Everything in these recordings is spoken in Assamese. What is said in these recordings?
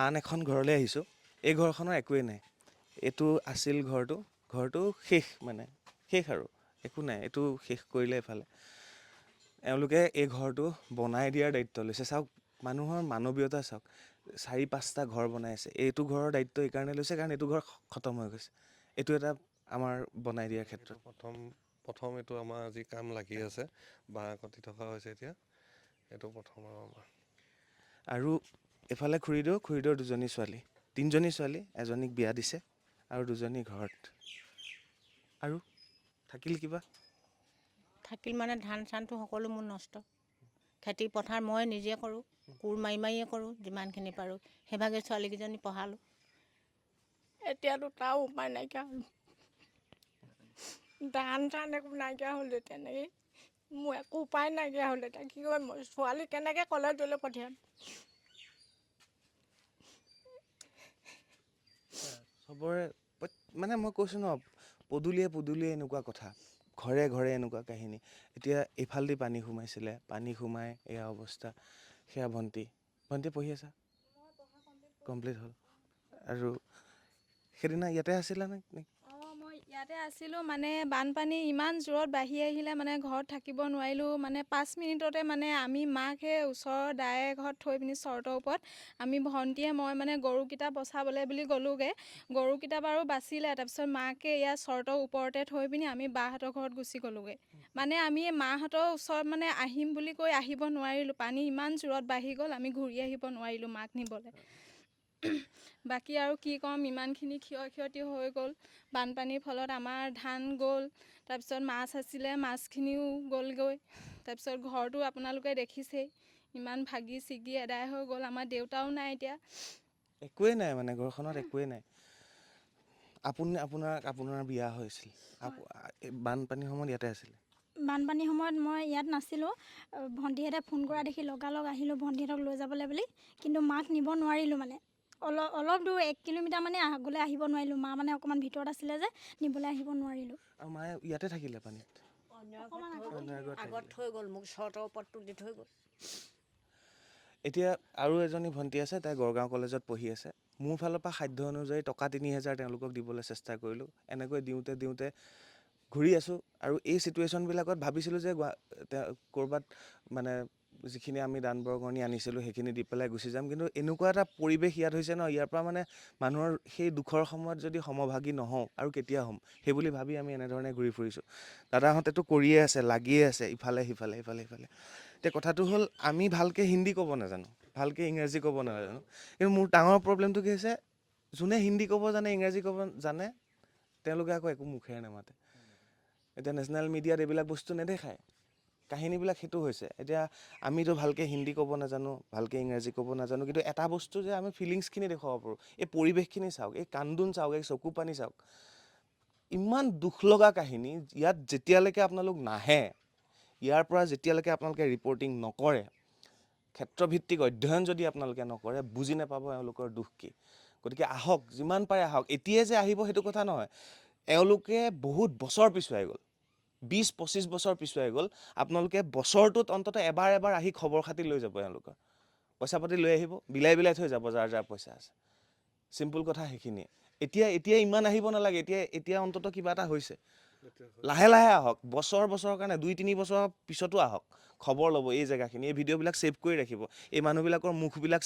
আন এখন ঘৰলৈ আহিছোঁ। এই ঘৰখনৰ একোৱেই নাই। এইটো আছিল ঘৰটো শেষ আৰু একো নাই। এইটো শেষ কৰিলে এফালে এওঁলোকে এই ঘৰটো বনাই দিয়াৰ দায়িত্ব লৈছে। চাওক মানুহৰ মানৱীয়তা চাওক, 4-5টা ঘৰ বনাই আছে। এইটো ঘৰৰ দায়িত্ব এইকাৰণে লৈছে কাৰণ এইটো ঘৰ খতম হৈ গৈছে। এইটো এটা আমাৰ বনাই দিয়াৰ ক্ষেত্ৰত প্ৰথম এইটো আমাৰ আজি কাম লাগি আছে, বাঁহ কাটি থকা হৈছে এতিয়া। এইটো প্ৰথম আমাৰ আৰু এফালে খুৰীদেউৰ 2জনী ছোৱালী, 3জনী ছোৱালী, এজনীক বিয়া দিছে আৰু 2জনী ঘৰত। আৰু থাকিল কিবা থাকিল মানে ধান চানটো সকলো মোৰ নষ্ট। খেতি পথাৰ মই নিজে কৰোঁ, কোৰ মাৰিয়ে কৰোঁ যিমানখিনি পাৰোঁ। সেইভাগে ছোৱালীকেইজনী পঢ়ালোঁ। এতিয়াতো তাৰ উপায় নাইকিয়া হ'ল। ধান চান একো নাইকিয়া হ'ল যেতিয়া তেনেকৈ মোৰ একো উপায় নাইকিয়া হ'ল। এতিয়া কি কৰিম, মই ছোৱালী কেনেকৈ কলেজলৈ পঠিয়াম? চবৰে মই কৈছোঁ ন, পদূলিয়ে এনেকুৱা কথা, ঘৰে ঘৰে এনেকুৱা কাহিনী। এতিয়া এইফালেদি পানী সোমাইছিলে, পানী সোমাই এয়া অৱস্থা। সেয়া ভণ্টি পঢ়ি আছা? কমপ্লিট হ'ল। আৰু সেইদিনা ইয়াতে আছিলা নে? মই ইয়াতে আছিলোঁ। মানে বানপানী ইমান জোৰত বাঢ়ি আহিলে মানে ঘৰত থাকিব নোৱাৰিলোঁ। মানে 5 মিনিটতে মানে আমি মাক সেই ওচৰৰ দাই ঘৰত থৈ পিনি চৰ্টৰ ওপৰত আমি ভণ্টিয়ে মই মানে গৰুকেইটা বচাবলৈ বুলি গ'লোঁগৈ। গৰুকেইটা বাৰু বাচিলে। তাৰপিছত মাকে ইয়াত চৰ্টৰ ওপৰতে থৈ পিনি আমি বাহঁতৰ ঘৰত গুচি গ'লোঁগৈ। মানে আমি মাহঁতৰ ওচৰত মানে আহিম বুলি কৈ আহিব নোৱাৰিলোঁ। পানী ইমান জোৰত বাঢ়ি গ'ল, আমি ঘূৰি আহিব নোৱাৰিলোঁ মাক নিবলৈ। বাকী আৰু কি ক'ম, ইমানখিনি ক্ষয়ক্ষতি হৈ গ'ল। বানপানীৰ ফলত আমাৰ ধান গ'ল, তাৰপিছত মাছ আছিলে, মাছখিনিও গ'লগৈ। তাৰপিছত ঘৰটো আপোনালোকে দেখিছেই, ইমান ভাগি ছিগি এদাই হৈ গ'ল। আমাৰ দেউতাও নাই এতিয়া। একোৱেই নাই মানে ঘৰখনত একোৱেই নাই। আপোনাৰ বিয়া হৈছিল, বানপানীৰ সময়ত ইয়াতে আছিলে? বানপানীৰ সময়ত মই ইয়াত নাছিলোঁ। ভণ্টিহঁতে ফোন কৰা দেখি লগালগ আহিলোঁ ভণ্টিহঁতক লৈ যাবলৈ বুলি। কিন্তু মাক নিব নোৱাৰিলোঁ। মানে অলপ দূৰ 1 কিলোমিটাৰ মানে আগলৈ আহিব নোৱাৰিলোঁ। মা মানে অকণমান ভিতৰত আছিলে যে নিবলৈ আহিব নোৱাৰিলোঁ। আৰু মায়ে ইয়াতে থাকিলে পানীত? আগত থৈ গ'ল, মোক চৰ্টৰ ওপৰত তুলি থৈ গ'ল। এতিয়া আৰু এজনী ভণ্টি আছে, তাই গড়গাঁও কলেজত পঢ়ি আছে। মোৰ ফালৰ পৰা সাধ্য অনুযায়ী টকা 3000 তেওঁলোকক দিবলৈ চেষ্টা কৰিলোঁ। এনেকৈ দিওঁতে ঘূৰি আছোঁ। আৰু এই চিটুৱেশ্যনবিলাকত ভাবিছিলোঁ যে ক'ৰবাত মানে যিখিনি আমি দান বৰঙণি আনিছিলোঁ সেইখিনি দি পেলাই গুচি যাম। কিন্তু এনেকুৱা এটা পৰিৱেশ ইয়াত হৈছে ন, ইয়াৰ পৰা মানে মানুহৰ সেই দুখৰ সময়ত যদি সমভাগী নহওঁ আৰু কেতিয়া হ'ম সেই বুলি ভাবি আমি এনেধৰণে ঘূৰি ফুৰিছোঁ। দাদাহঁতেতো কৰিয়ে আছে, লাগিয়ে আছে, ইফালে সিফালে। এতিয়া কথাটো হ'ল, আমি ভালকৈ হিন্দী ক'ব নাজানো, ভালকৈ ইংৰাজী ক'ব নাজানো। কিন্তু মোৰ ডাঙৰ প্ৰব্লেমটো কি হৈছে, যোনে হিন্দী ক'ব জানে, ইংৰাজী ক'ব জানে, তেওঁলোকে আকৌ একো মুখেৰে নামাতে। এতিয়া নেশ্যনেল মিডিয়াত এইবিলাক বস্তু নেদেখায়। কাহিনীবিলাক সেইটো হৈছে। এতিয়া আমিতো ভালকৈ হিন্দী ক'ব নাজানো, ভালকৈ ইংৰাজী ক'ব নাজানো, কিন্তু এটা বস্তু যে আমি ফিলিংছখিনি দেখুৱাব পাৰোঁ। এই পৰিৱেশখিনি চাওক, এই কান্দোন চাওক, এই চকু পানী চাওক। ইমান দুখ লগা কাহিনী। ইয়াত যেতিয়ালৈকে আপোনালোক নাহে, ইয়াৰ পৰা যেতিয়ালৈকে আপোনালোকে ৰিপৰ্টিং নকৰে, ক্ষেত্ৰভিত্তিক অধ্যয়ন যদি আপোনালোকে নকৰে, বুজি নাপাব এওঁলোকৰ দুখ কি। গতিকে আহক, যিমান পাৰে আহক। এতিয়াই যে আহিব সেইটো কথা নহয়। এওঁলোকে বহুত বছৰ পিছুৱাই গ'ল, 20-25 বছৰ পিছুৱাই গ'ল। আপোনালোকে বছৰটোত অন্ততঃ এবাৰ আহি খবৰ খাতি লৈ যাব। এওঁলোকৰ পইচা পাতি লৈ আহিব, বিলাই থৈ যাব যাৰ পইচা আছে। চিম্পুল কথা সেইখিনিয়ে। এতিয়া ইমান আহিব নালাগে। এতিয়া অন্ততঃ কিবা এটা হৈছে। লাহে আহক, বছৰৰ কাৰণে 2-3 বছৰৰ পিছতো আহক, খবৰ ল'ব এই জেগাখিনি। এই ভিডিঅ'বিলাক ছেভ কৰি ৰাখিব, এই মানুহবিলাকৰ মুখবিলাক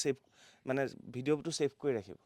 ভিডিঅ'টো ছেভ কৰি ৰাখিব।